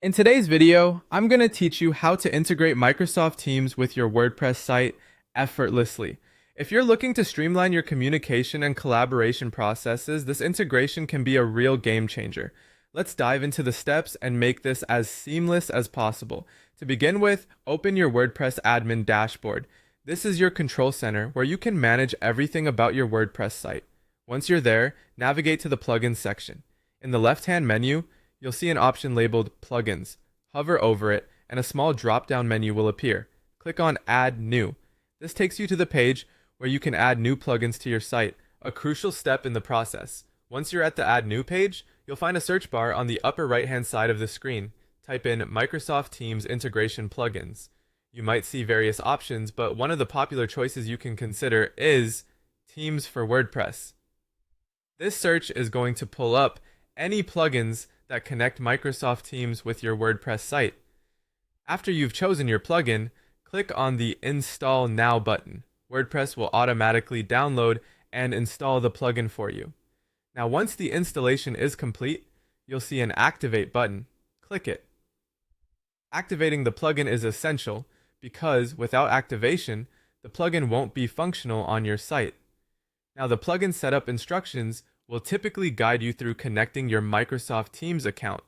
In today's video, I'm going to teach you how to integrate Microsoft Teams with your WordPress site effortlessly. If you're looking to streamline your communication and collaboration processes, this integration can be a real game changer. Let's dive into the steps and make this as seamless as possible. To begin with, open your WordPress admin dashboard. This is your control center where you can manage everything about your WordPress site. Once you're there, navigate to the plugins section. In the left-hand menu, you'll see an option labeled Plugins. Hover over it, and a small drop-down menu will appear. Click on Add New. This takes you to the page where you can add new plugins to your site, a crucial step in the process. Once you're at the Add New page, you'll find a search bar on the upper right-hand side of the screen. Type in Microsoft Teams Integration Plugins. You might see various options, but one of the popular choices you can consider is Teams for WordPress. This search is going to pull up any plugins that connect Microsoft Teams with your WordPress site. After you've chosen your plugin, click on the Install Now button. WordPress will automatically download and install the plugin for you. Now, once the installation is complete, you'll see an Activate button. Click it. Activating the plugin is essential because without activation, the plugin won't be functional on your site. Now, the plugin setup instructions will typically guide you through connecting your Microsoft Teams account.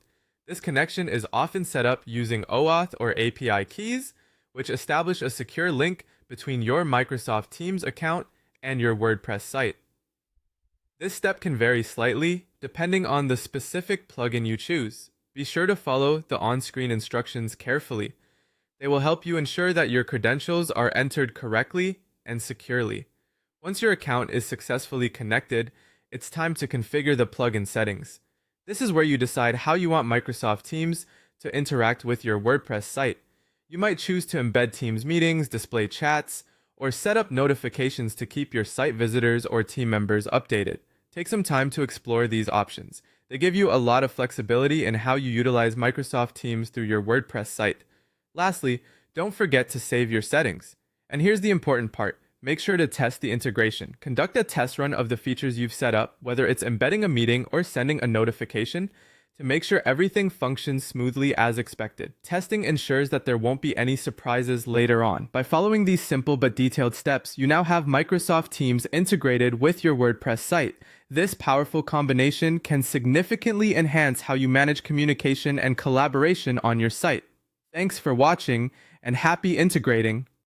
This connection is often set up using OAuth or API keys, which establish a secure link between your Microsoft Teams account and your WordPress site. This step can vary slightly depending on the specific plugin you choose. Be sure to follow the on-screen instructions carefully. They will help you ensure that your credentials are entered correctly and securely. Once your account is successfully connected, it's time to configure the plugin settings. This is where you decide how you want Microsoft Teams to interact with your WordPress site. You might choose to embed Teams meetings, display chats, or set up notifications to keep your site visitors or team members updated. Take some time to explore these options. They give you a lot of flexibility in how you utilize Microsoft Teams through your WordPress site. Lastly, don't forget to save your settings. And here's the important part. Make sure to test the integration. Conduct a test run of the features you've set up, whether it's embedding a meeting or sending a notification, to make sure everything functions smoothly as expected. Testing ensures that there won't be any surprises later on. By following these simple but detailed steps, you now have Microsoft Teams integrated with your WordPress site. This powerful combination can significantly enhance how you manage communication and collaboration on your site. Thanks for watching, and happy integrating!